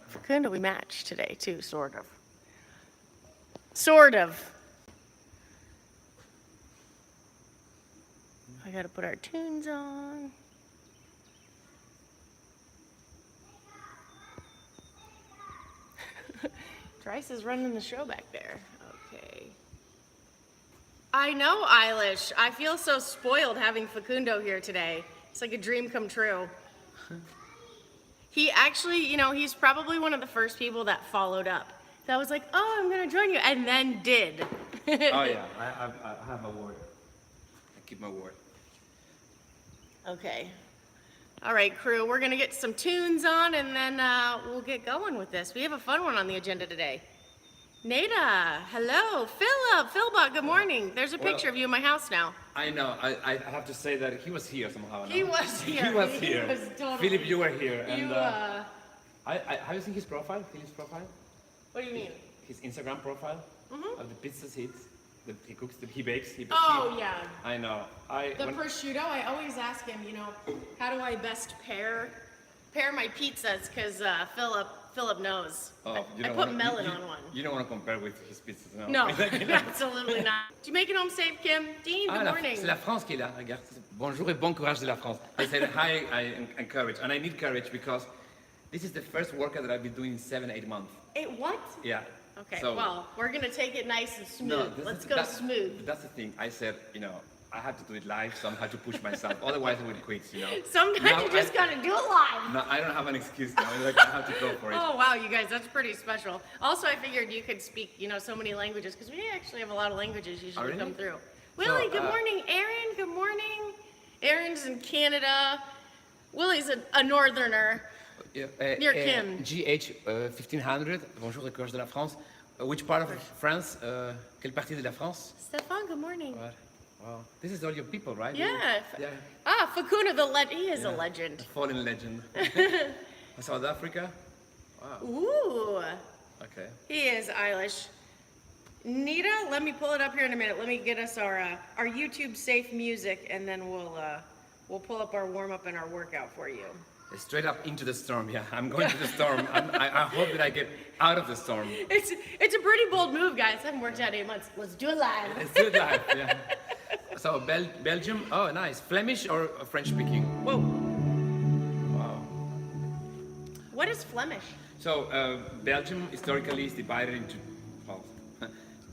Facundo, we match today too, sort of. Sort of. I gotta put our tunes on. Trice is running the show back there. Okay. I know, Eilish. I feel so spoiled having Facundo here today. It's like a dream come true. He actually, he's probably one of the first people that followed up. That was like, oh, I'm gonna join you, and then did. Oh yeah, I have my word. I keep my word. Okay. All right, crew, we're gonna get some tunes on and then we'll get going with this. We have a fun one on the agenda today. Nada, hello. Philip, Philbot, good morning. There's a picture of you in my house now. I know, I have to say that he was here somehow. No? He was here. He was here. He was totally Philip, you were here. And, you, have you seen his profile, Philip's profile? What do you mean? His Instagram profile of the pizzas he eats. He cooks, he bakes. Yeah. I know. The prosciutto, I always ask him, how do I best pair my pizzas? Because Philip knows. Oh, I put melon on one. You don't want to compare with his pizzas, no? No, absolutely not. Did you make it home safe, Kim? Dean, good morning. C'est la France qui est là, regarde. Bonjour et bon courage de la France. I said hi, I encourage, and I need courage because this is the first workout that I've been doing in 7-8 months. What? Yeah. Okay, so, well, we're going to take it nice and smooth. Let's go smooth. That's the thing. I said, I have to do it live, so I have to push myself. Otherwise, I would quit, Sometimes you just got to do it live. No, I don't have an excuse now. I have to go for it. Oh, wow, you guys, that's pretty special. Also, I figured you could speak, so many languages, because we actually have a lot of languages usually come through. Willie, good morning. Aaron, good morning. Aaron's in Canada. Willie's a northerner. Near Kim. GH 1500, bonjour et courage de la France. Which part of France? Quelle partie de la France? Stefan, good morning. Wow. This is all your people, right? Yeah. Facundo, he is a legend. A fallen legend. South Africa? Wow. Ooh. Okay. He is Eilish. Nita, let me pull it up here in a minute. Let me get us our YouTube safe music, and then we'll pull up our warm-up and our workout for you. Straight up into the storm, yeah. I'm going to the storm. I hope that I get out of the storm. It's a pretty bold move, guys. I haven't worked out 8 months. Let's do it live. Let's do it live, yeah. So, Belgium, oh, nice. Flemish or French speaking? Whoa. Wow. What is Flemish? So, Belgium historically is divided into,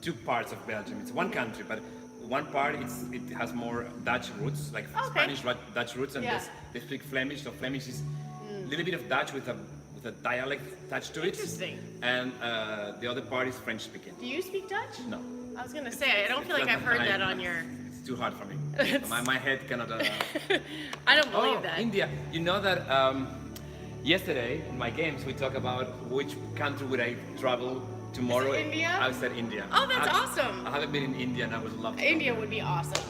two parts of Belgium. It's one country, but one part it has more Dutch roots, like Spanish Dutch roots, and they speak Flemish. So Flemish is a little bit of Dutch with a dialect attached to it. Interesting. And the other part is French speaking. Do you speak Dutch? No. I was gonna say I don't feel like I've heard that on your. It's too hard for me. my head cannot. I don't believe that. India. You know that yesterday in my games we talked about which country would I travel tomorrow. Is it India? I said India. Oh, that's awesome. I haven't been in India and I would love to. India would be awesome.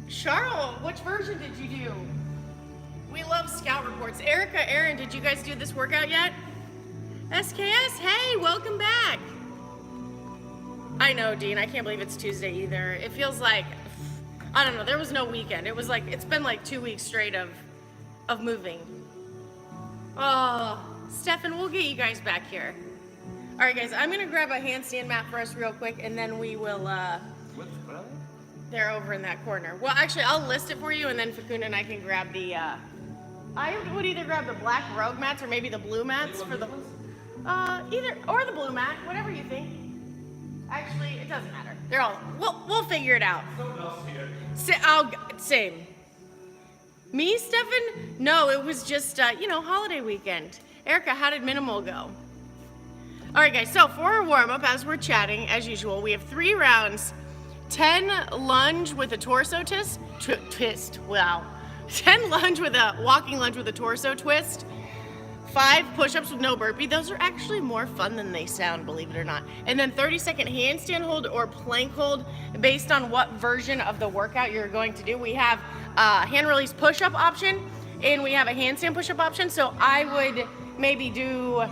Charles, which version did you do? We love scout reports. Erica, Aaron, did you guys do this workout yet? SKS, hey, welcome back. I know, Dean, I can't believe it's Tuesday either. It feels like, I don't know, there was no weekend. It was like, it's been like 2 weeks straight of moving. Oh, Stefan, we'll get you guys back here. All right, guys, I'm gonna grab a handstand mat for us real quick, and then we will, What are they? they're over in that corner. Well, actually, I'll list it for you, and then Facundo and I can grab the, I would either grab the black rogue mats or maybe the blue mats for the, either, or the blue mat, whatever you think. Actually, it doesn't matter. They're all, we'll figure it out. Someone else here. Same. Me, Stefan? No, it was just, holiday weekend. Erica, how did minimal go? All right, guys, so for our warm-up, as we're chatting, as usual, we have 3 rounds. 10 lunge with a torso twist, wow. 10 lunge with a walking lunge with a torso twist. 5 push-ups with no burpee. Those are actually more fun than they sound, believe it or not. And then 30-second handstand hold or plank hold based on what version of the workout you're going to do. We have a hand release push-up option and we have a handstand push-up option. So I would maybe do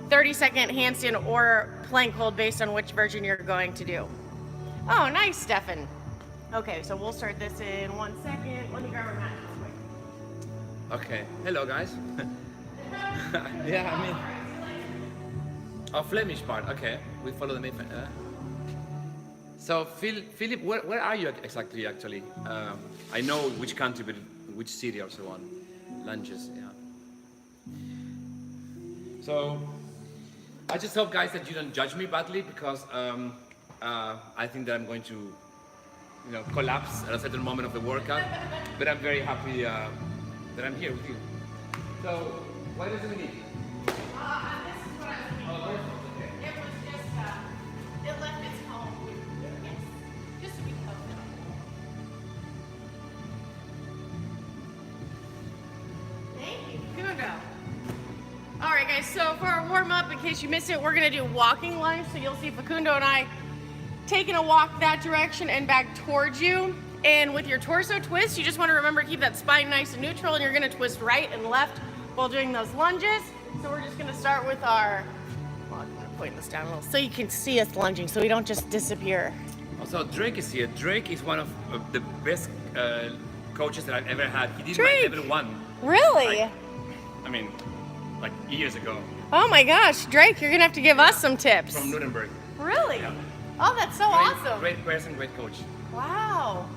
30-second handstand or plank hold based on which version you're going to do. Oh, nice, Stefan. Okay, so we'll start this in 1 second. Let me grab our mat real quick. Okay. Hello, guys. Yeah, Oh, Flemish part. Okay, we follow the main. So, Philip, where are you exactly? Actually, I know which country, but which city or so on. Lunches, yeah. So, I just hope, guys, that you don't judge me badly because I think that I'm going to, collapse at a certain moment of the workout. But I'm very happy that I'm here with you. So, what does it mean? This is what I was thinking. Okay. It was just, it left its home. Yes. Just to be comfortable. Thank you, Facundo. All right, guys, so for our warm-up, in case you missed it, we're gonna do walking lunge. So you'll see Facundo and I taking a walk that direction and back towards you. And with your torso twist, you just wanna remember to keep that spine nice and neutral, and you're gonna twist right and left while doing those lunges. So we're just gonna start with our, well, I'm gonna point this down a little so you can see us lunging so we don't just disappear. Also, Drake is here. Drake is one of the best coaches that I've ever had. He did Drake. my level 1. Really? Like years ago. Oh my gosh, Drake, you're gonna have to give us some tips. From Nuremberg. Really? Yeah. Oh, that's so awesome. Great person, great coach. Wow.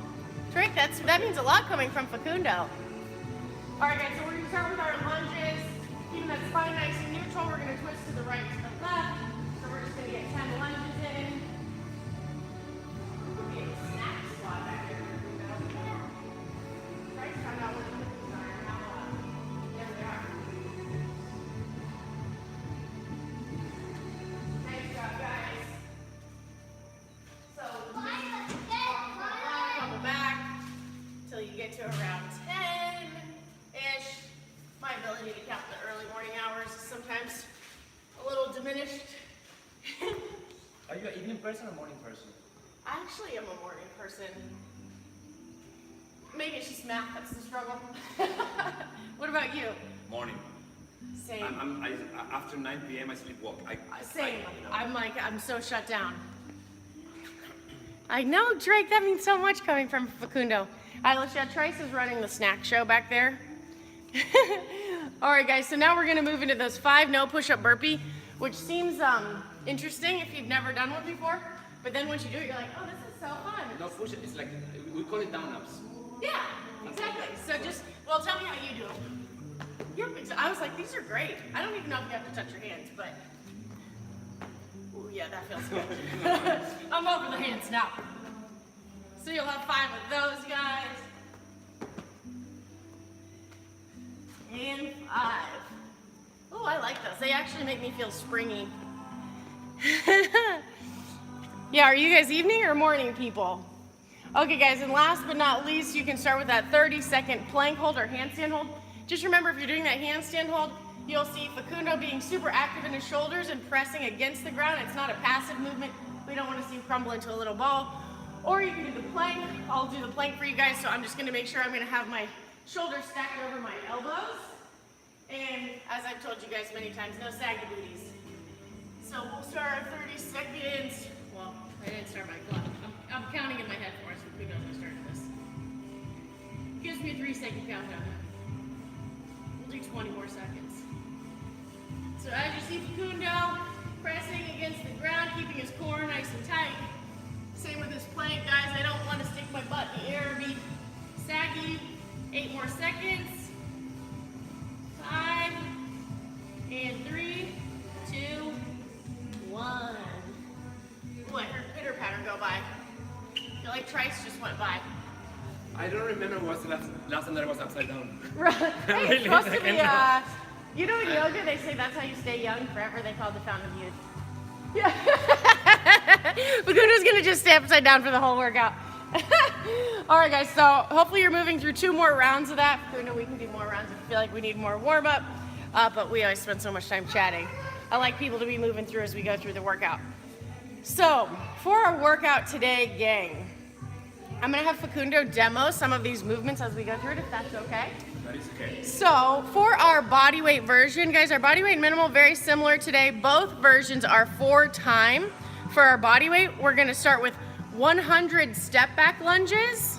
Drake, that means a lot coming from Facundo. All right, guys, so we're gonna start with our lunges. Keeping that spine nice and neutral, we're gonna twist to the right, to the left. So we're just gonna get 10 lunges in. We'll get a snack squat back here. Right, find out what the cookies are and how, there we are. Nice job, guys. So, come back till you get to around 10-ish. My ability to count the early morning hours is sometimes a little diminished. Are you an evening person or morning person? I actually am a morning person. Maybe it's just math that's the struggle. What about you? Morning. Same. After 9 p.m. I sleepwalk. Same. I'm so shut down. I know, Drake, that means so much coming from Facundo. Alicia, Trice is running the snack show back there. All right, guys, so now we're gonna move into those 5 no push-up burpee, which seems interesting if you've never done one before, but then once you do it, you're like, oh, this is so fun. No push-up, it's like, we call it down-ups. Yeah, exactly. So well, tell me how you do it. I was like, these are great. I don't even know if you have to touch your hands, but, ooh, yeah, that feels good. I'm over the hands now. So you'll have 5 of those, guys. And 5. Oh, I like those. They actually make me feel springy. Yeah, are you guys evening or morning people? Okay, guys, and last but not least, you can start with that 30-second plank hold or handstand hold. Just remember, if you're doing that handstand hold, you'll see Facundo being super active in his shoulders and pressing against the ground. It's not a passive movement. We don't want to see him crumble into a little ball. Or you can do the plank. I'll do the plank for you guys, so I'm just going to make sure I'm going to have my shoulders stacked over my elbows. And as I've told you guys many times, no saggy booties. So we'll start our 30 seconds. Well, I didn't start my clock. I'm counting in my head for us. Facundo hasn't started this. Gives me a 3-second countdown. We'll do 20 more seconds. So as you see Facundo pressing against the ground, keeping his core nice and tight. Same with his plank, guys. I don't want to stick my butt in the air or be saggy. 8 more seconds. 5, and 3, 2, 1. Ooh, I heard pitter patter go by. I feel like Trice just went by. I don't remember what was the last time that I was upside down. Right. Hey, it's supposed to be, cannot. you know in yoga they say that's how you stay young forever. They call it the fountain of youth. Yeah. Facundo's gonna just stay upside down for the whole workout. All right, guys, so hopefully you're moving through 2 more rounds of that. Facundo, we can do more rounds if you feel like we need more warm-up, but we always spend so much time chatting. I like people to be moving through as we go through the workout. So, for our workout today, gang, I'm gonna have Facundo demo some of these movements as we go through it, if that's okay. That is okay. So, for our bodyweight version, guys, our bodyweight minimal, very similar today. Both versions are 4 time. For our bodyweight, we're gonna start with 100 step back lunges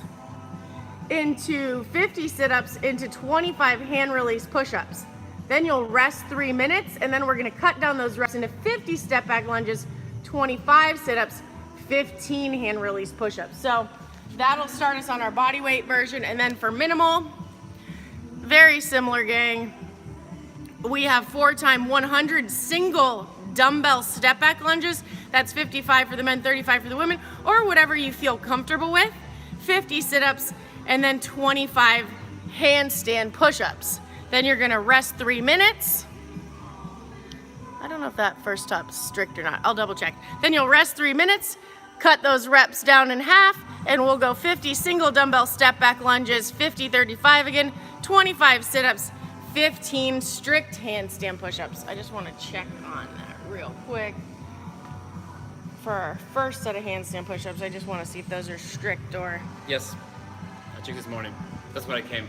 into 50 sit-ups into 25 hand release push-ups. Then you'll rest 3 minutes, and then we're gonna cut down those reps into 50 step back lunges, 25 sit-ups, 15 hand release push-ups. So that'll start us on our body weight version. And then for minimal, very similar, gang. We have 4 times 100 single dumbbell step back lunges. That's 55 for the men, 35 for the women, or whatever you feel comfortable with. 50 sit-ups, and then 25 handstand push-ups. Then you're gonna rest 3 minutes. I don't know if that first stop's strict or not. I'll double check. Then you'll rest 3 minutes, cut those reps down in half, and we'll go 50 single dumbbell step back lunges, 50, 35 again, 25 sit-ups, 15 strict handstand push-ups. I just wanna check on that real quick. For our first set of handstand push-ups, I just wanna see if those are strict or... Yes, I checked this morning. That's what I came.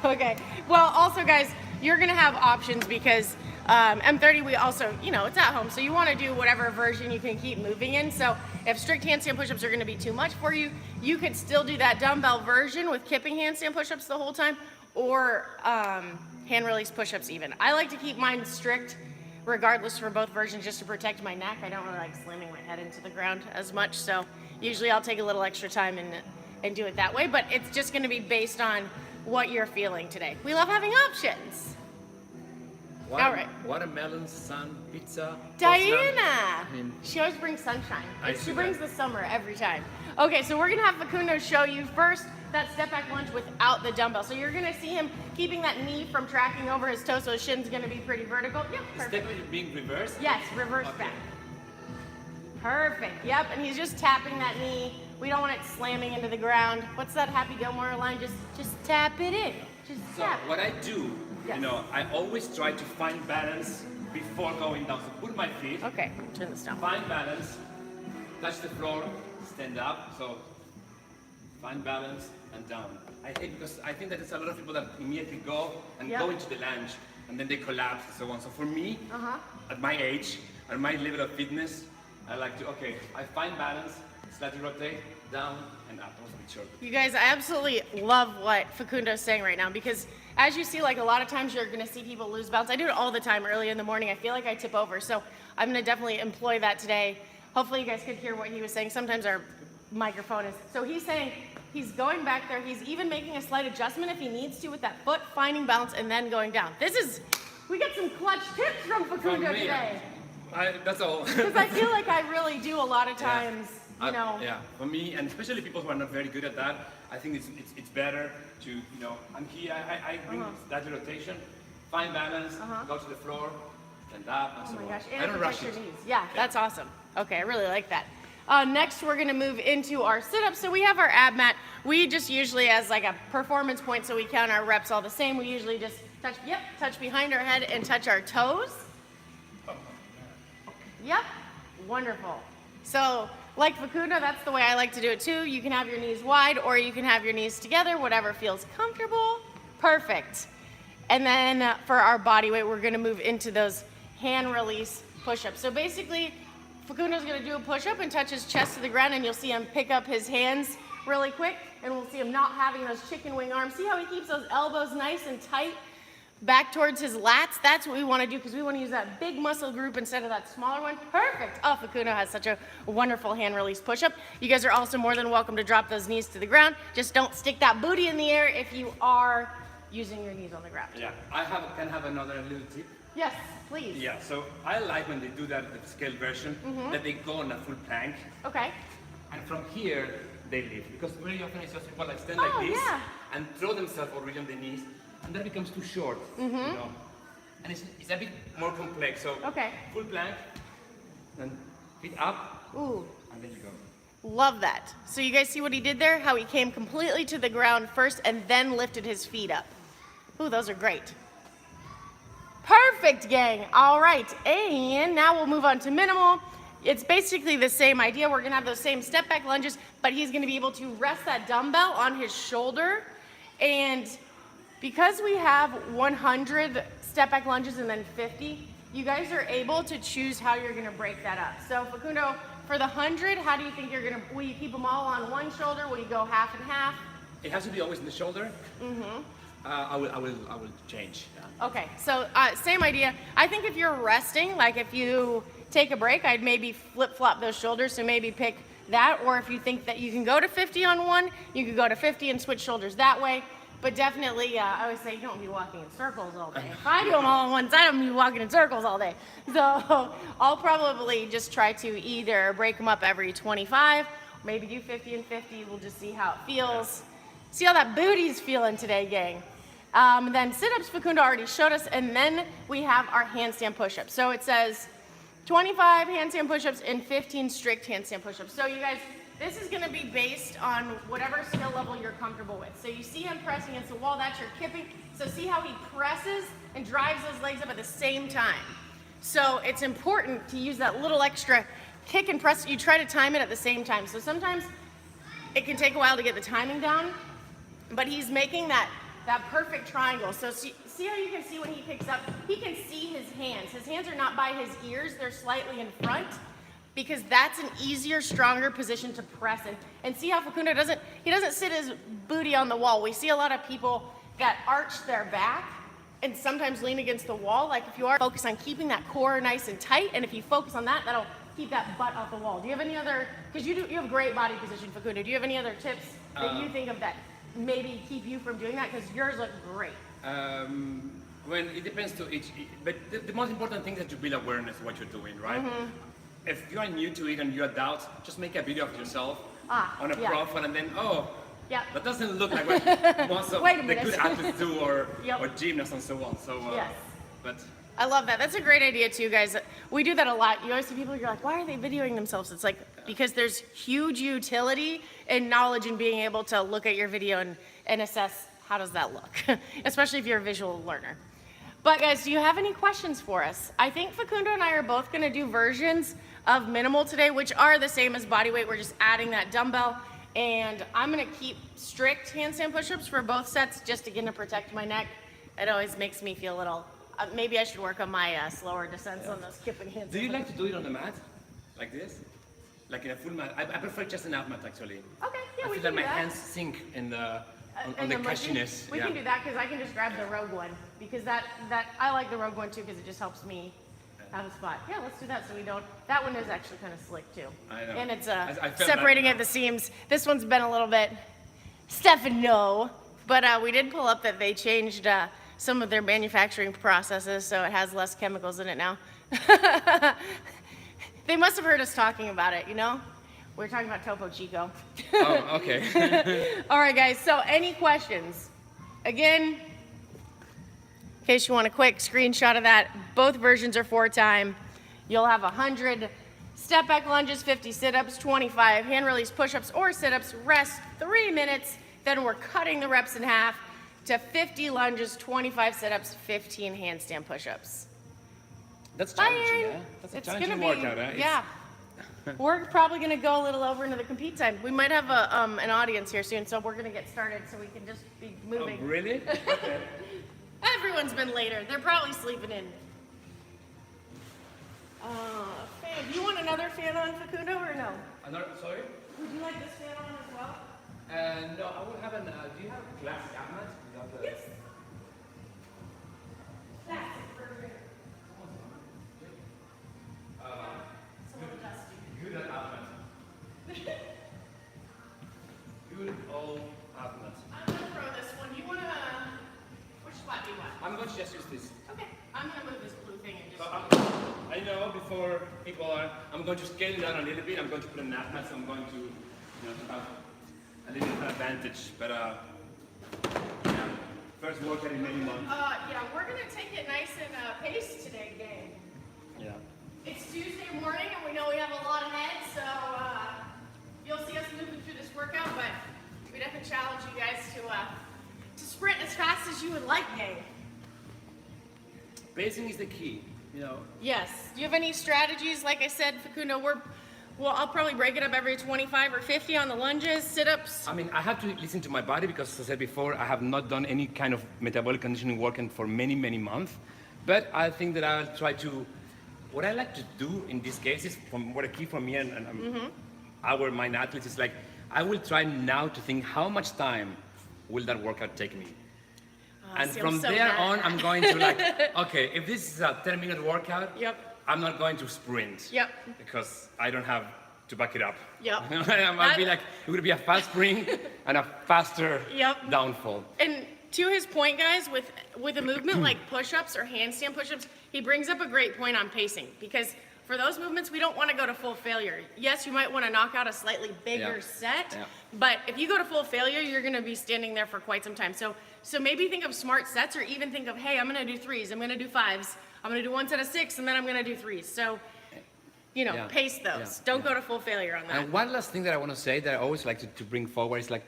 Okay. Well, also, guys, you're gonna have options because M30, we also, you know, it's at home, so you want to do whatever version you can keep moving in. So if strict handstand push-ups are going to be too much for you, you could still do that dumbbell version with kipping handstand push-ups the whole time, or hand release push-ups even. I like to keep mine strict regardless for both versions just to protect my neck. I don't really like slamming my head into the ground as much, so usually I'll take a little extra time and do it that way, but it's just going to be based on what you're feeling today. We love having options. All right. Watermelon, sun, pizza. Diana! I mean, she always brings sunshine. I She see brings that. the summer every time. Okay, so we're gonna have Facundo show you first that step back lunge without the dumbbell. So you're gonna see him keeping that knee from tracking over his toe, so his shin's gonna be pretty vertical. Yep, Is perfect. that being reversed? Yes, reverse Okay. back. Perfect, yep, and he's just tapping that knee. We don't want it slamming into the ground. What's that Happy Gilmore line? Just tap it in. Just So tap. what I do, Yes. you know, I always try to find balance before going down. So put my feet, Okay, turn this down. find balance, touch the floor, stand up. So find balance and down. I hate because I think that there's a lot of people that immediately go and Yep. go into the lunge and then they collapse and so on. So for me, Uh-huh. at my age, at my level of fitness, I like to, okay, I find balance, slightly rotate, down and up. That was a bit short. You guys, I absolutely love what Facundo is saying right now because as you see, like a lot of times you're gonna see people lose balance. I do it all the time early in the morning. I feel like I tip over. So I'm gonna definitely employ that today. Hopefully you guys could hear what he was saying. Sometimes our microphone is, so he's saying he's going back there. He's even making a slight adjustment if he needs to with that foot, finding balance and then going down. We got some clutch tips from Facundo From me, today. That's all. Because I feel like I really do a lot of times, you know. Yeah, for me, and especially people who are not very good at that, I think it's better to, you know, I'm here, I bring that rotation, find balance, go to the floor, and up, and Oh so my on. gosh, I and don't protect rush your it. knees. Yeah, that's awesome. Okay, I really like that. Next, we're gonna move into our sit-ups. So we have our ab mat. We just usually, as like a performance point, so we count our reps all the same. We usually just touch behind our head and touch our toes. Yep, wonderful. So, like Facundo, that's the way I like to do it too. You can have your knees wide or you can have your knees together, whatever feels comfortable. Perfect. And then for our body weight, we're gonna move into those hand release push-ups. So basically, Facundo's gonna do a push-up and touch his chest to the ground, and you'll see him pick up his hands really quick, and we'll see him not having those chicken wing arms. See how he keeps those elbows nice and tight back towards his lats? That's what we wanna do because we wanna use that big muscle group instead of that smaller one. Perfect. Oh, Facundo has such a wonderful hand release push-up. You guys are also more than welcome to drop those knees to the ground. Just don't stick that booty in the air if you are using your knees on the ground. Yeah, can have another little tip. Yes, please. Yeah, so I like when they do that, the scale version, that they go on a full plank, Okay. and from here, they lift. Because very often it's just people like stand Oh, like this, yeah. and throw themselves already on the knees, and that becomes too short, you know. And it's a bit more complex, so Okay. full plank, and feet up, Ooh, and then you go. love that. So you guys see what he did there? How he came completely to the ground first and then lifted his feet up. Ooh, those are great. Perfect, gang. All right, and now we'll move on to minimal. It's basically the same idea. We're gonna have those same step back lunges, but he's gonna be able to rest that dumbbell on his shoulder. And because we have 100 step back lunges and then 50, you guys are able to choose how you're gonna break that up. So Facundo, for the 100, how do you think you're gonna, will you keep them all on one shoulder? Will you go half and half? It has to be always in the shoulder. I will change. Yeah. Okay, so same idea. I think if you're resting, like if you take a break, I'd maybe flip-flop those shoulders, so maybe pick that, or if you think that you can go to 50 on one, you could go to 50 and switch shoulders that way. But definitely, I always say don't be walking in circles all day. If I do them all on one side, I'm gonna be walking in circles all day. So I'll probably just try to either break them up every 25, maybe do 50 and 50. We'll just see how it feels. See how that booty's feeling today, gang. Then sit-ups, Facundo already showed us, and then we have our handstand push-ups. So it says 25 handstand push-ups and 15 strict handstand push-ups. So you guys, this is gonna be based on whatever skill level you're comfortable with. So you see him pressing against the wall, that's your kipping. So see how he presses and drives those legs up at the same time. So it's important to use that little extra kick and press. You try to time it at the same time. So sometimes it can take a while to get the timing down, but he's making that perfect triangle. So see how you can see when he picks up, he can see his hands. His hands are not by his ears, they're slightly in front, because that's an easier, stronger position to press in. And see how Facundo doesn't sit his booty on the wall. We see a lot of people that arch their back and sometimes lean against the wall. Like if you are, focus on keeping that core nice and tight, and if you focus on that, that'll keep that butt off the wall. Do you have any other, because you have great body position, Facundo, do you have any other tips that you think of that maybe keep you from doing that? Because yours look great. Well, it depends to each, but the most important thing is that you build awareness of what you're doing, right? Mm-hmm. If you are new to it and you have doubts, just make a video of yourself on a profile, and then, that doesn't look like what most of the good athletes do, or gymnasts and so on. So, but I love that. That's a great idea too, guys. We do that a lot. You always see people, you're like, why are they videoing themselves? It's like, because there's huge utility and knowledge in being able to look at your video and assess how does that look, especially if you're a visual learner. But guys, do you have any questions for us? I think Facundo and I are both gonna do versions of minimal today, which are the same as body weight. We're just adding that dumbbell. And I'm gonna keep strict handstand push-ups for both sets, just again to protect my neck. It always makes me feel a little, maybe I should work on my slower descents on those kipping handstands. Do you like to do it on the mat? Like this? Like in a full mat? I prefer just an half mat actually. Okay, yeah, we can do that. I feel that my hands sink in the, on the cushiness. We can do that because I can just grab the Rogue one, because that I like the Rogue one too because it just helps me have a spot. Yeah, let's do that so we don't, that one is actually kind of slick too. I know. And it's separating at the seams. This one's been a little bit Stefano, but we did pull up that they changed some of their manufacturing processes, so it has less chemicals in it now. They must have heard us talking about it, you know? We're talking about Topo Chico. Oh, okay. All right, guys, so any questions? Again, in case you want a quick screenshot of that, both versions are 4 time. You'll have 100 step back lunges, 50 sit-ups, 25 hand release push-ups or sit-ups, rest 3 minutes, then we're cutting the reps in half to 50 lunges, 25 sit-ups, 15 handstand push-ups. That's challenging, yeah? That's a challenging workout, huh? Yeah. We're probably going to go a little over into the compete time. We might have an audience here soon, so we're going to get started so we can just be moving. Oh, really? Okay. Everyone's been later. They're probably sleeping in. Fan, do you want another fan on, Facundo, or no? Sorry? Would you like this fan on as well? No, I would have do you have a classic mat? Yes. Classic version. It's a little dusty. Good at mat. Good old mat. I'm going to throw this one. You want to, which spot do you want? I'm going to just use this. Okay. I'm going to move this blue thing and just. I know before people are, I'm going to scale it down a little bit. I'm going to put a nap mat, so I'm going to, to have a little bit of an advantage. But first workout in many months. Yeah, we're going to take it nice and paced today, gang. Yeah. It's Tuesday morning, and we know we have a lot ahead, so you'll see us moving through this workout, but we definitely challenge you guys to sprint as fast as you would like, gang. Pacing is the key, Yes. Do you have any strategies? Like I said, Facundo, I'll probably break it up every 25 or 50 on the lunges, sit-ups. I mean, I have to listen to my body because, as I said before, I have not done any kind of metabolic conditioning working for many, many months. But I think that I'll try to, what I like to do in these cases, from what I keep from me and my athletes, is like, I will try now to think how much time will that workout take me. And see, I'm from so there bad. on, I'm going to like, okay, if this is a 10-minute workout, Yep. I'm not going to sprint. Yep. Because I don't have to back it up. Yep. I'll be like, it would be a fast spring and a faster Yep. downfall. And to his point, guys, with a movement like push-ups or handstand push-ups, he brings up a great point on pacing, because for those movements, we don't want to go to full failure. Yes, you might want to knock out a slightly bigger set, but if you go to full failure, you're going to be standing there for quite some time. So maybe think of smart sets, or even think of, hey, I'm going to do 3s, I'm going to do 5s, I'm going to do 1 set of 6, and then I'm going to do 3s. So, you know, pace those. Don't go to full failure on that. And one last thing that I want to say that I always like to bring forward is like,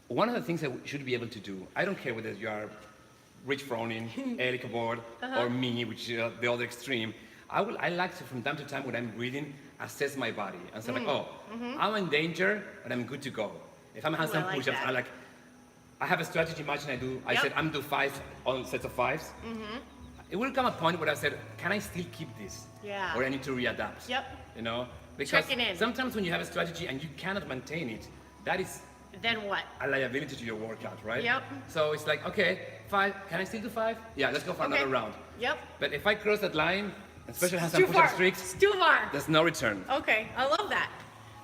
one of the things that we should be able to do, I don't care whether you are Rich Froning, Eric Board, or me, which is the other extreme. I like to, from time to time when I'm reading, assess my body and say like, oh, I'm in danger, but I'm good to go. If I'm handstand like push-ups, that. I have a strategy. Imagine I said I'm do 5 on sets of 5s. It will come a point where I said, can I still keep this? Yeah. Or I need to readapt. Yep. You know, because Checking in. sometimes when you have a strategy and you cannot maintain it, that is Then what? a liability to your workout, right? Yep. So it's like, okay, 5, can I still do 5? Yeah, let's go for another round. Yep. But if I cross that line, especially It's handstand too far. push-up streaks, It's too far. there's no return. Okay, I love that.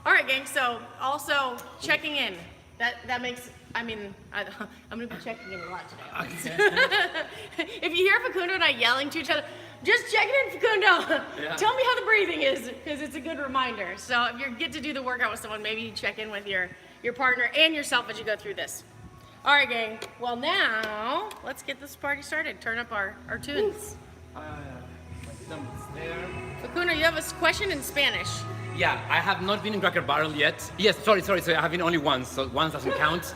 All right, gang. So also checking in. That makes. I mean, I'm gonna be checking in a lot today. If you hear Facundo and I yelling to each other, just checking in, Facundo. Yeah. Tell me how the breathing is, because it's a good reminder. So if you get to do the workout with someone, maybe you check in with your partner and yourself as you go through this. All right, gang. Well, now let's get this party started. Turn up our tunes. My thumb is there. Facundo, you have a question in Spanish. Yeah, I have not been in Cracker Barrel yet. Yes, sorry, I have been only once, so once doesn't count.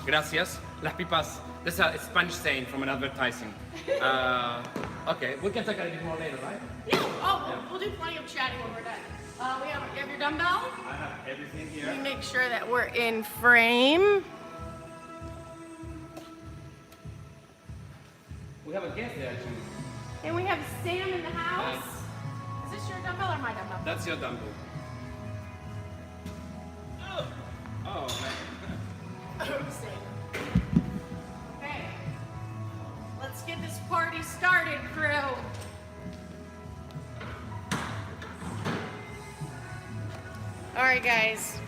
Gracias. Las pipas, that's a Spanish saying from an advertising. Okay, we can talk a little bit more later, right? Yeah. Oh, we'll do plenty of chatting when we're done. You have your dumbbell? I have everything here. Let me make sure that we're in frame. We have a guest there too. And we have Sam in the house. Is this your dumbbell or my dumbbell? That's your dumbbell. Oh, Sam. Okay. Let's get this party started, crew. All right, guys.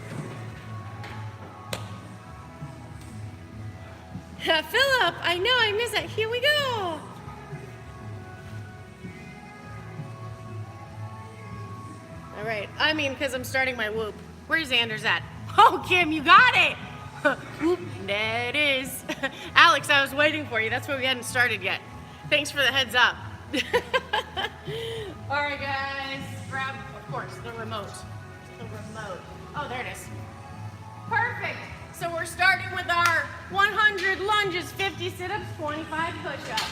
Philip, I know, I missed that. Here we go. All right, I mean, because I'm starting my whoop. Where's Anders at? Oh, Kim, you got it. Whoop, there it is. Alex, I was waiting for you. That's why we hadn't started yet. Thanks for the heads up. All right, guys, grab, of course, the remote. The remote. Oh, there it is. Perfect. So we're starting with our 100 lunges, 50 sit-ups, 25 push-ups.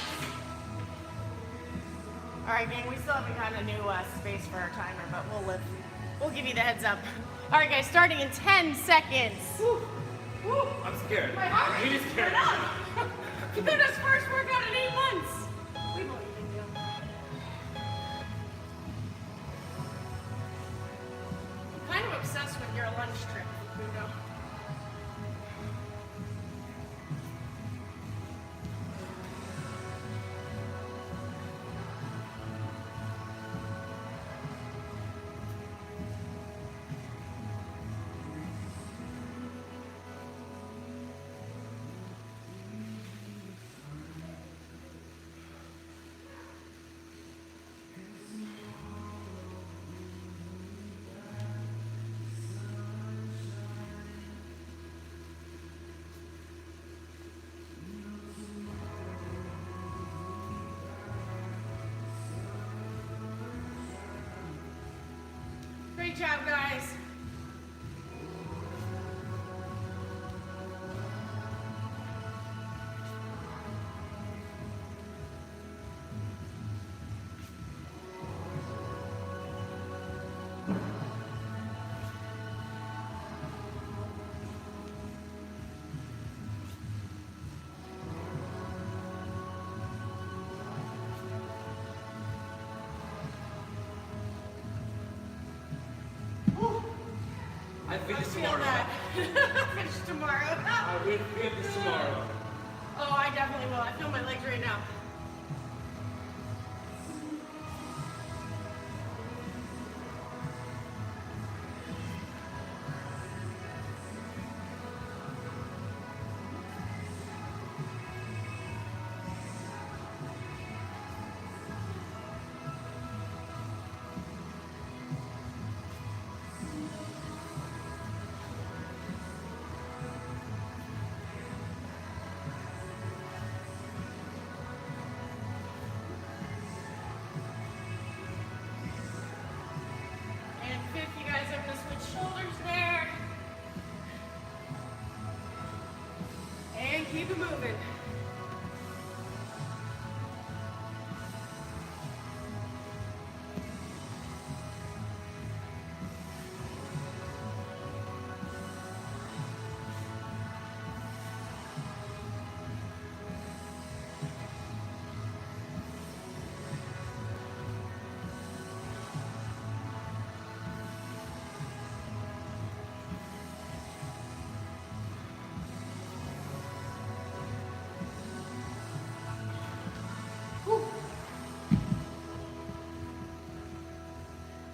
All right, gang, we still haven't gotten a new space for our timer, but we'll give you the heads up. All right, guys, starting in 10 seconds. Woo. Woo. I'm scared. My heart I'm really rate is scared. up. Facundo first workout in 8 months. We believe in you. I'm kind of obsessed with your lunch trip, Facundo. Great job, guys. I feel this Feel tomorrow. that. Finish tomorrow. I will feel this tomorrow. Oh, I definitely will. I feel my legs right now. And fifth, you guys, I'm gonna switch shoulders there. And keep it moving.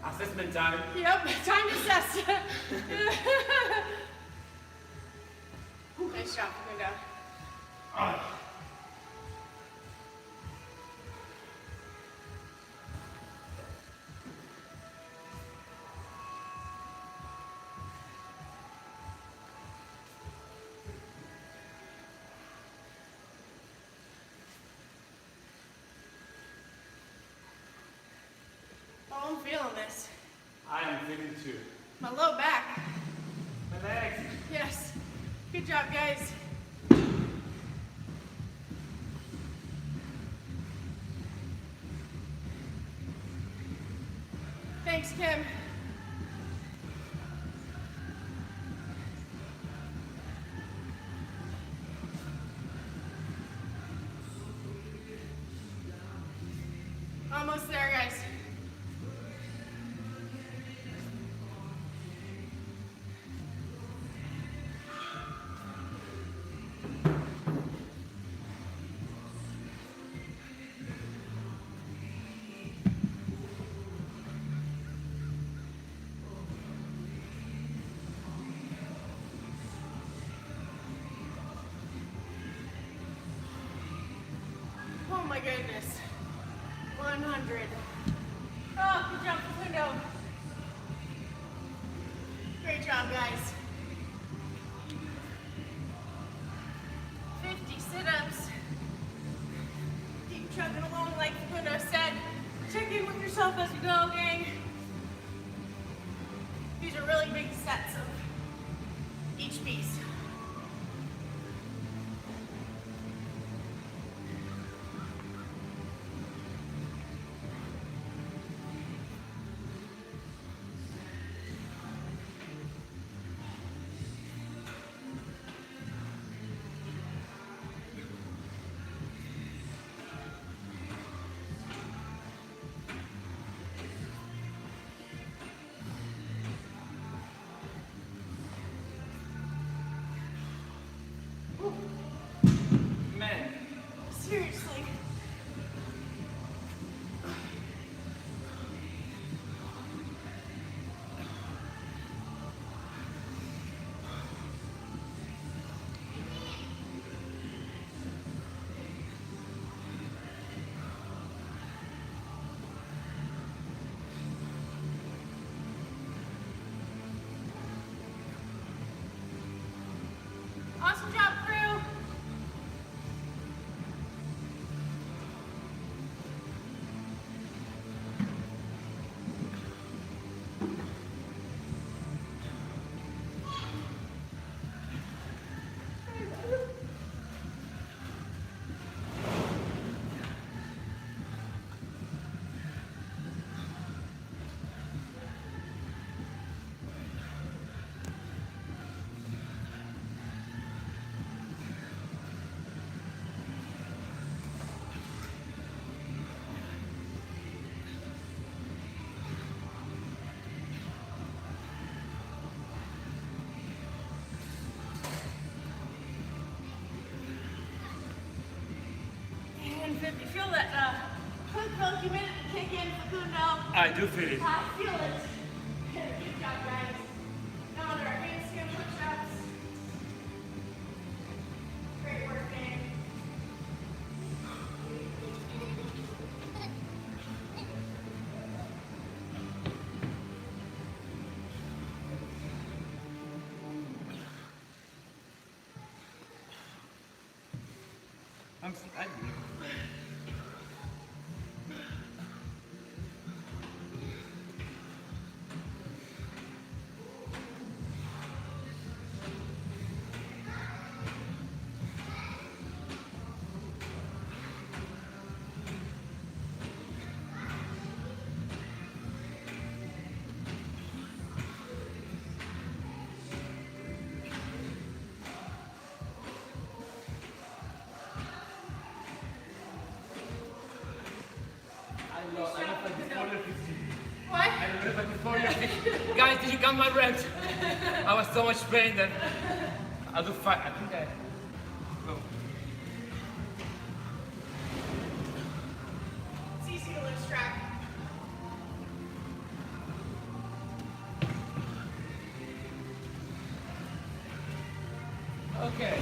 Assessment time. Yep, time to assess. Nice job, Facundo. Oh, I'm feeling this. I am feeling too. My low back. My legs. Yes. Good job, guys. Thanks, Kim. Almost there, guys. Oh my goodness. 100. Oh, good job, Facundo. Great job, guys. 50 sit-ups. Keep chugging along like Facundo said. Check in with yourself as you go, gang. These are really big sets of each piece. again, Facundo. I do feel it. I feel it. Good job, guys. Now on our handstand push-ups. Great work, gang. What? Guys, did you count my reps? I was so much pain that I'll do 5. I think I. Oh. It's easy to lose track. Okay.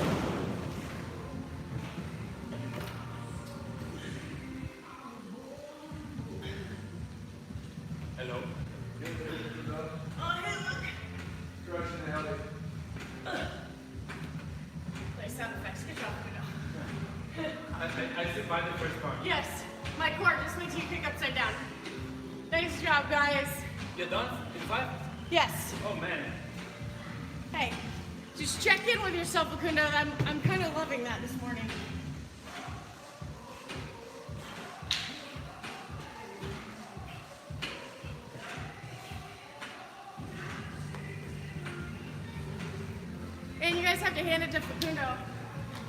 Hello. Oh, hey, look. Crushing Elly. Nice sound effects. Good job, Facundo. I survived the first part. Yes, my core just makes you kick upside down. Nice job, guys. You're done? In 5? Yes. Oh man. Hey, just check in with yourself, Facundo. I'm kind of loving that this morning. And you guys have to hand it to Facundo.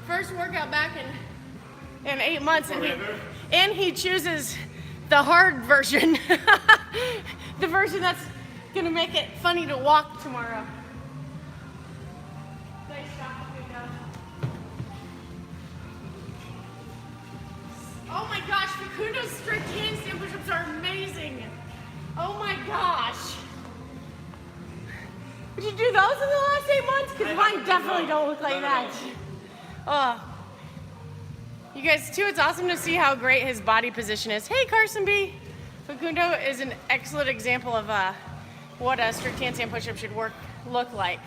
First workout back in 8 months, and he chooses the hard version, the version that's gonna make it funny to walk tomorrow. Nice job, Facundo. Oh my gosh, Facundo's strict handstand push-ups are amazing. Oh my gosh. Did you do those in the last 8 months? Because mine definitely don't look like that. Oh. You guys, too, it's awesome to see how great his body position is. Hey, Carson B. Facundo is an excellent example of what a strict handstand push-up should look like.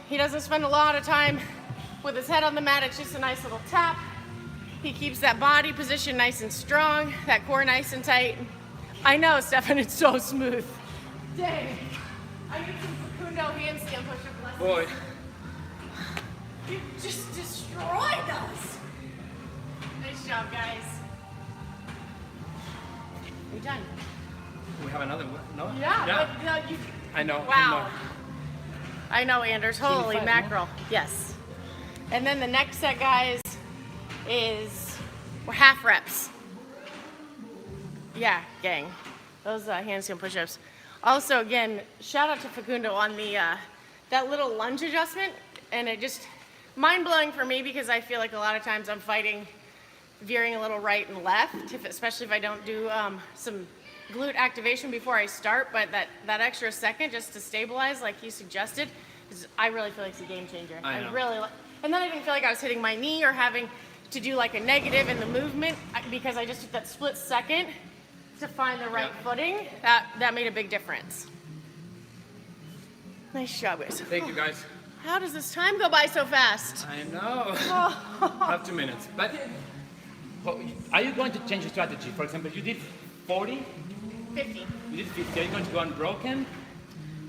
He doesn't spend a lot of time with his head on the mat. It's just a nice little tap. He keeps that body position nice and strong, that core nice and tight. I know, Stefan, it's so smooth. Dang. I need some Facundo handstand push-up lessons. Boy. You just destroyed us. Nice job, guys. We done? We have another one? No? Yeah. But, no, you. I know. Wow. I know, Anders. Holy 25, mackerel. Yes. And then the next set, guys, is we're half reps. Yeah, gang. Those handstand push-ups. Also, again, shout out to Facundo on the that little lunge adjustment, and it just mind-blowing for me because I feel like a lot of times I'm fighting veering a little right and left, especially if I don't do some glute activation before I start, but that extra second just to stabilize, like you suggested, I really feel like it's a game changer. I know. Really and then I didn't feel like I was hitting my knee or having to do like a negative in the movement because I just took that split second to find the right footing. That made a big difference. Nice job, guys. Thank you, guys. How does this time go by so fast? I know. Have 2 minutes. But are you going to change your strategy? For example, you did 40? 50. You did 50. Are you going to go unbroken?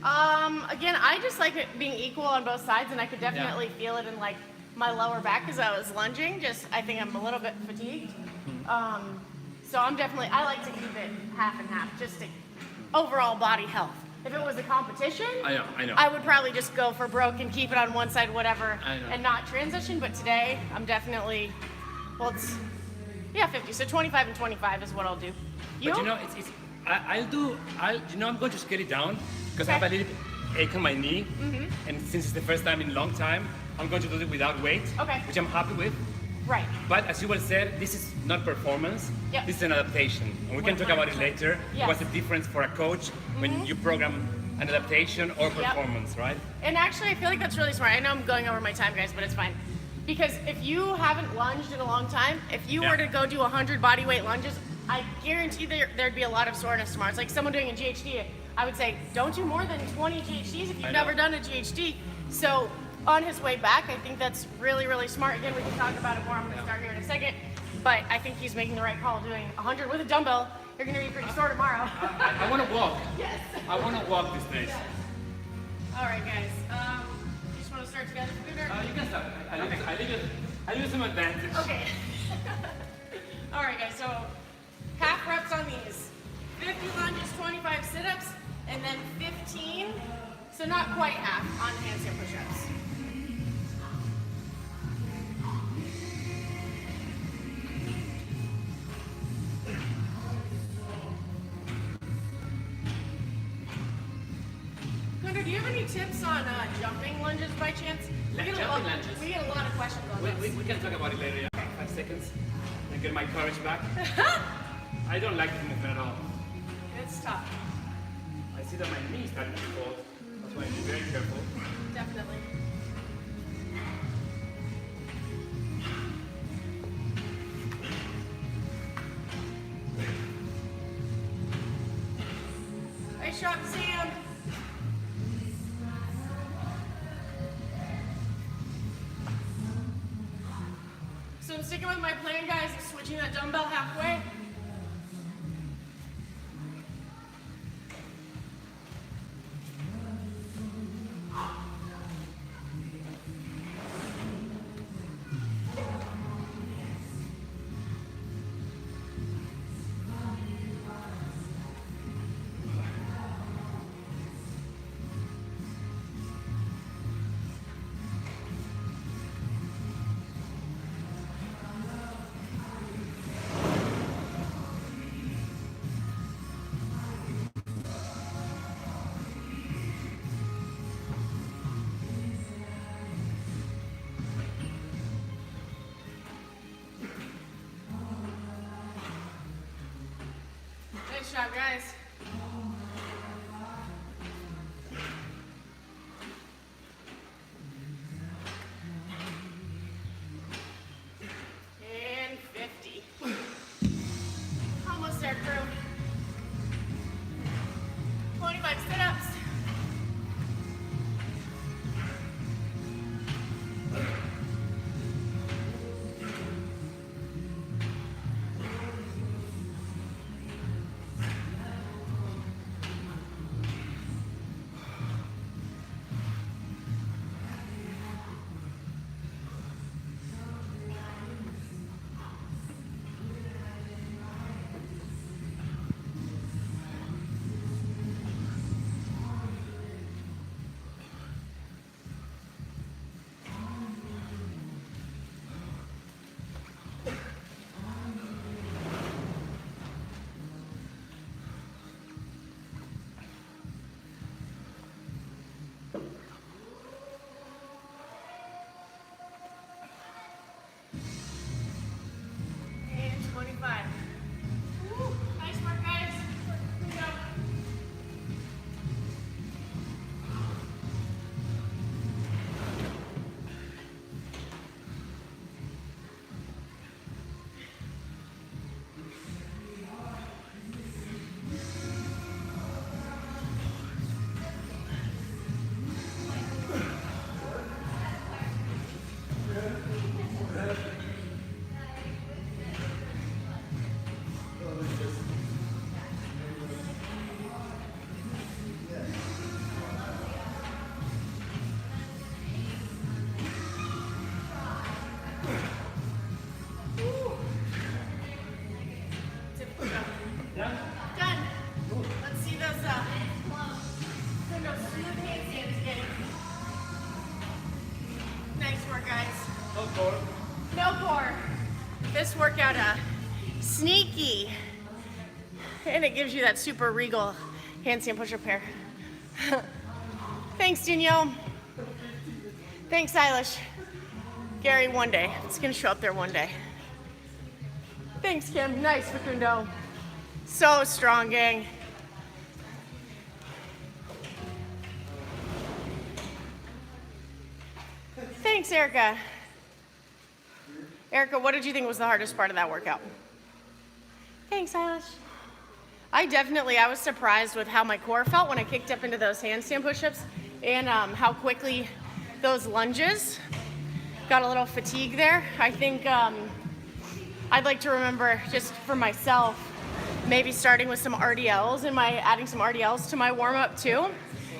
Again, I just like it being equal on both sides, and I could definitely feel it in like my lower back as I was lunging. I think I'm a little bit fatigued. So I like to keep it half and half, just to overall body health. If it was a competition, I know. I would probably just go for broke and keep it on one side, whatever, I know. and not transition. But today, I'm definitely, 50. So 25 and 25 is what I'll do. You? But you know, I'm going to scale it down because I have a little ache on my knee, and since it's the first time in a long time, I'm going to do it without weight, which I'm happy with. Right. But as you well said, this is not performance. Yep. This is an adaptation, and we can talk about it 100%. later. Yes. What's the difference for a coach when you program an adaptation or performance, right? And actually, I feel like that's really smart. I know I'm going over my time, guys, but it's fine. Because if you haven't lunged in a long time, if you were to go do 100 body weight lunges, I guarantee there'd be a lot of soreness tomorrow. It's like someone doing a GHD. I would say, don't do more than 20 GHDs if you've never done a GHD. So on his way back, I think that's really, really smart. Again, we can talk about it more. I'm going to start here in a second. But I think he's making the right call doing 100 with a dumbbell. You're going to be pretty sore tomorrow. I want to walk. Yes. I want to walk these days. All right, guys. You just want to start together, Facundo? You can start. I leave some advantage. Okay. All right, guys. So half reps on these. 50 lunges, 25 sit-ups, and then 15. So not quite half on handstand push-ups. Gunnar, do you have any tips on jumping lunges by chance? Jumping lunges? We get a lot of questions on this. We can talk about it later. 5 seconds. And get my courage back. I don't like this movement at all. It's tough. I see that my knee is starting to fall. That's why I be very careful. Definitely. Nice shot, Sam. So I'm sticking with my plan, guys, of switching that dumbbell halfway. Nice job, guys. And 50. Almost there, crew. 25 sit-ups. And 25. Woo, nice work, guys. Good job. Done. Let's see those smooth handstands again. Nice work, guys. No core. No core. This workout, sneaky. And it gives you that super regal handstand push-up pair. Thanks, Danielle. Thanks, Eilish. Gary, one day. It's gonna show up there one day. Thanks, Kim. Nice, Facundo. So strong, gang. Thanks, Erica. Erica, what did you think was the hardest part of that workout? Thanks, Eilish. I was surprised with how my core felt when I kicked up into those handstand push-ups and how quickly those lunges got a little fatigue there. I think I'd like to remember, just for myself, maybe starting with some RDLs and adding some RDLs to my warm-up too,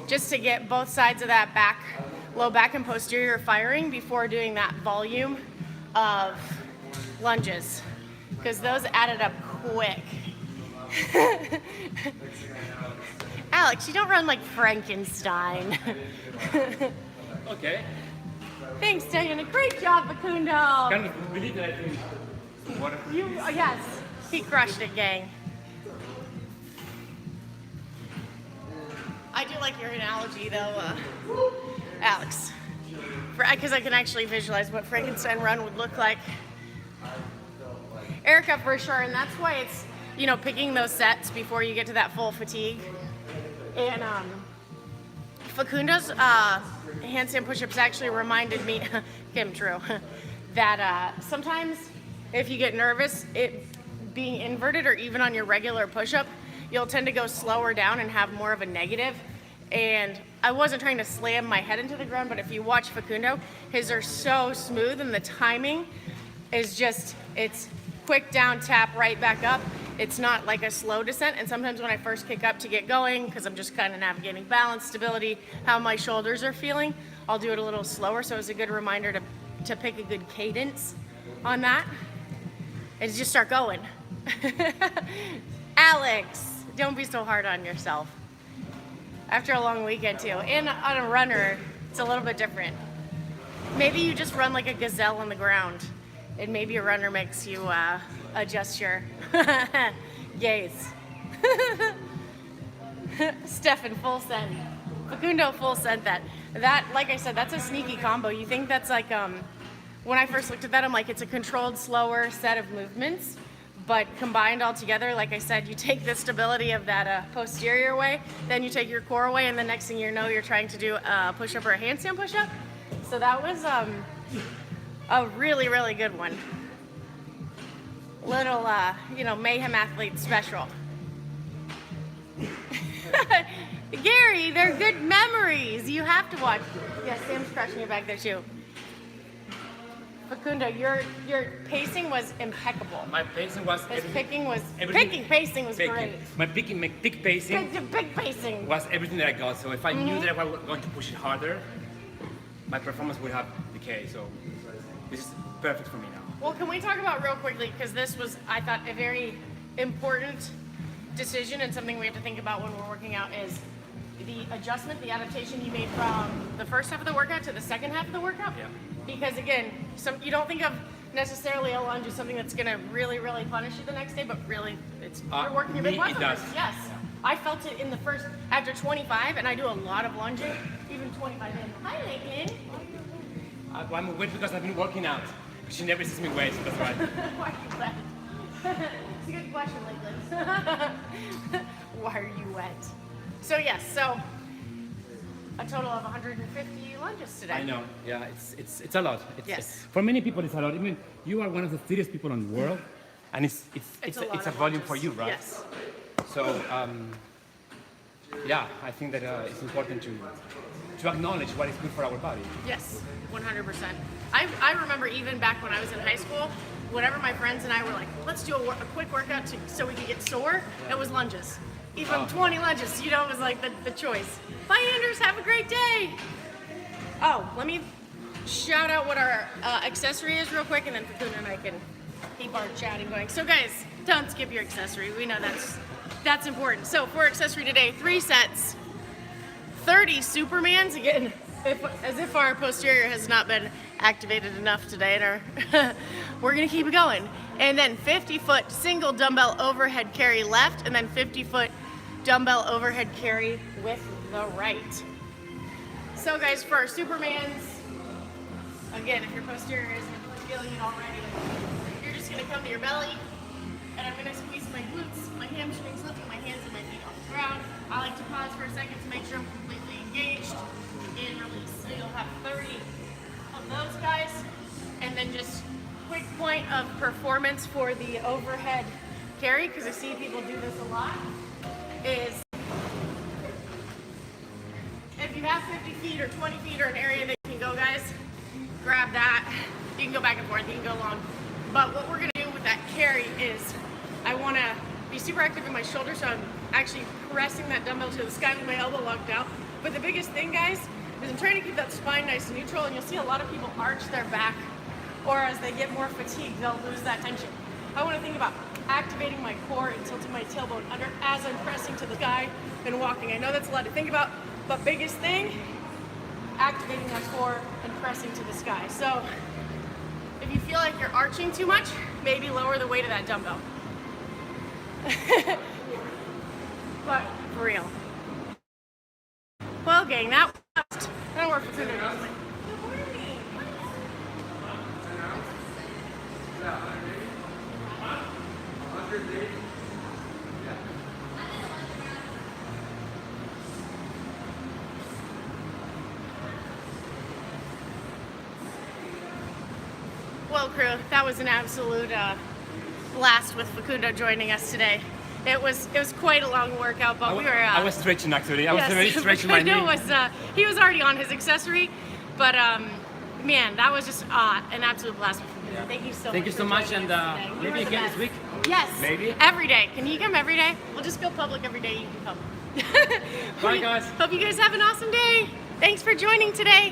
just to get both sides of that back, low back and posterior firing before doing that volume of lunges, because those added up quick. Alex, you don't run like Frankenstein. Okay. Thanks, Diana. Great job, Facundo. Can you believe that I think water? Yes, he crushed it, gang. I do like your analogy, though, Alex, because I can actually visualize what Frankenstein run would look like. Erica, for sure, and that's why it's, picking those sets before you get to that full fatigue. And Facundo's handstand push-ups actually reminded me, Kim, true, that sometimes if you get nervous, it being inverted or even on your regular push-up, you'll tend to go slower down and have more of a negative. And I wasn't trying to slam my head into the ground, but if you watch Facundo, his are so smooth and the timing is just, it's quick down, tap, right back up. It's not like a slow descent. And sometimes when I first kick up to get going, because I'm just kind of navigating balance, stability, how my shoulders are feeling, I'll do it a little slower. So it's a good reminder to pick a good cadence on that and just start going. Alex, don't be so hard on yourself. After a long weekend too. And on a runner, it's a little bit different. Maybe you just run like a gazelle on the ground, and maybe a runner makes you adjust your gaze. Stefan, full send. Facundo, full send that. That, like I said, that's a sneaky combo. You think that's like, when I first looked at that, I'm like, it's a controlled, slower set of movements. But combined all together, like I said, you take the stability of that posterior way, then you take your core away, and the next thing you know, you're trying to do a push-up or a handstand push-up. So that was a really, really good one. Little, mayhem athlete special. Gary, they're good memories. You have to watch. Yeah, Sam's crushing your back there too. Facundo, your pacing was impeccable. My pacing was. His pacing was Picking. great. My peak pacing. Big pacing. Was everything that I got. So if I knew that I was going to push it harder, my performance would have decayed. So this is perfect for me now. Well, can we talk about real quickly, because this was, I thought, a very important decision and something we have to think about when we're working out is the adjustment, the adaptation you made from the first half of the workout to the second half of the workout. Yeah. Because again, you don't think of necessarily a lunge as something that's going to really, really punish you the next day, but really, you're working your big it does. Yes. I felt it in the first, after 25, and I do a lot of lunging, even 25 in. Hi, Lakin. I'm wet because I've been working out. She never sees me wet, so that's right. Why are you wet? It's a good question, Lakeland. Why are you wet? So yes, a total of 150 lunges today. I know. Yeah, it's a lot. Yes. For many people, it's a lot. I mean, you are one of the fittest people in the world, and it's a volume lunges. for you, right? Yes. So, yeah, I think that it's important to acknowledge what is good for our body. Yes, 100%. I remember even back when I was in high school, whenever my friends and I were like, let's do a quick workout so we can get sore, it was lunges. Even 20 lunges, it was like the choice. Bye, Anders, have a great day. Oh, let me shout out what our accessory is real quick, and then Facundo and I can keep our chatting going. So guys, don't skip your accessory. We know that's important. So for accessory today, 3 sets, 30 Supermans, again, as if our posterior has not been activated enough today, and we're gonna keep it going. And then 50-foot single dumbbell overhead carry left, and then 50-foot dumbbell overhead carry with the right. So guys, for our Supermans, Again, if your posterior isn't feeling it already, you're just gonna come to your belly, and I'm gonna squeeze my glutes, my hamstrings, lifting my hands and my feet off the ground. I like to pause for a second to make sure I'm completely engaged and release. So you'll have 30 of those guys, and then just quick point of performance for the overhead carry, because I see people do this a lot, is if you have 50 feet or 20 feet or an area that you can go, guys, grab that. You can go back and forth, you can go long. But what we're gonna do with that carry is I wanna be super active in my shoulders, so I'm actually pressing that dumbbell to the sky with my elbow locked out. But the biggest thing, guys, is I'm trying to keep that spine nice and neutral, and you'll see a lot of people arch their back, or as they get more fatigued, they'll lose that tension. I wanna think about activating my core and tilting my tailbone under as I'm pressing to the sky and walking. I know that's a lot to think about, but biggest thing, activating that core and pressing to the sky. So if you feel like you're arching too much, maybe lower the weight of that dumbbell. But for real. Well, gang, that don't work for Facundo. Good morning. Well, crew, that was an absolute blast with Facundo joining us today. It was quite a long workout, but we were. I was stretching actually. I was yes, really stretching my knee. He was already on his accessory, but man, that was just an absolute blast. Yeah. Thank you so much. Thank you so much, and maybe again this week. Yes. Maybe. Every day. Can you come every day? We'll just go public every day. You can come. Bye, guys. Hope you guys have an awesome day. Thanks for joining today.